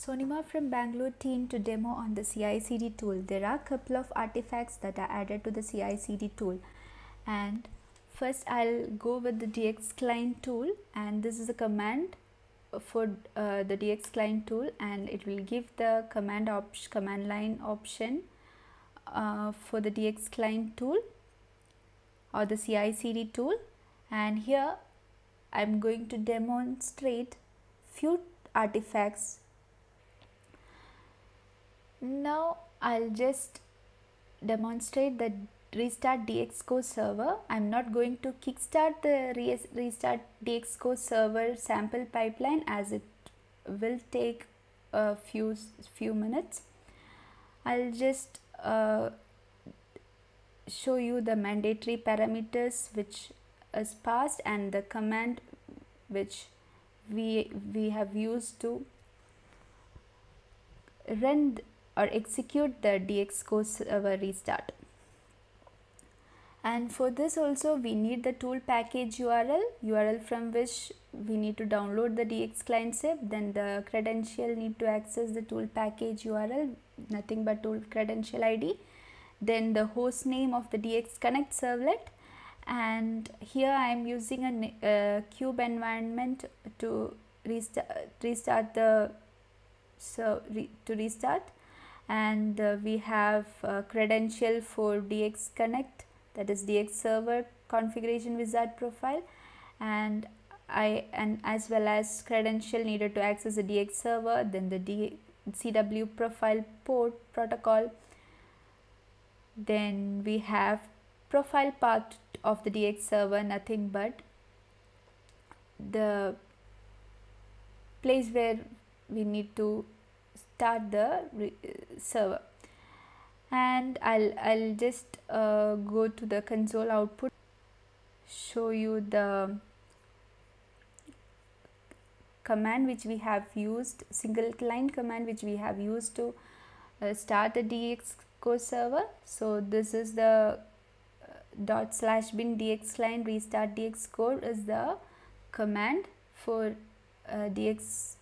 Sonima from Bangalore team to demo on the CI/CD tool. There are a couple of artifacts that are added to the CI/CD tool, and first I'll go with the DX client tool, and this is a command for the DX client tool, and it will give the command line option for the DX client tool or the CI/CD tool. And here I'm going to demonstrate few artifacts. Now I'll just demonstrate the restart DXCore server. I'm not going to kickstart the restart DXCore server sample pipeline, as it will take a few minutes. I'll just show you the mandatory parameters which is passed and the command which we have used to run or execute the DXCore server restart. And for this also we need the tool package URL from which we need to download the DX client zip. Then the credential need to access the tool package URL, nothing but tool credential ID. Then the host name of the DX Connect servlet, and here I am using a kube environment to restart the restart. And we have credential for DX Connect, that is DX server configuration wizard profile, and as well as credential needed to access the DX server. Then the CW profile port protocol. Then we have profile path of the DX server, nothing but the place where we need to start the server. And I'll just go to the console output, show you the command which we have used, single client command which we have used to start the DXCore server. So this is the /bin DX client restart DXCore is the command for DXCore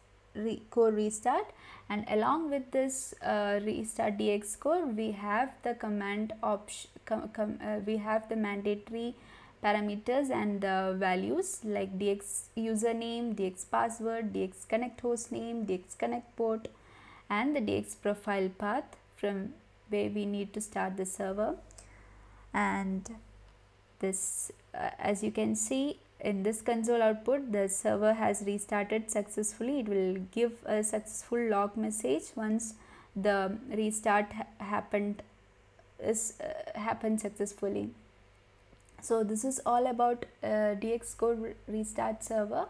restart, and along with this restart DXCore we have the command option we have the mandatory parameters and the values like DX username, DX password, DX Connect hostname, DX Connect port, and the DX profile path from where we need to start the server. And this as you can see in this console output, the server has restarted successfully. It will give a successful log message once the restart happened successfully. So this is all about DXCore restart server.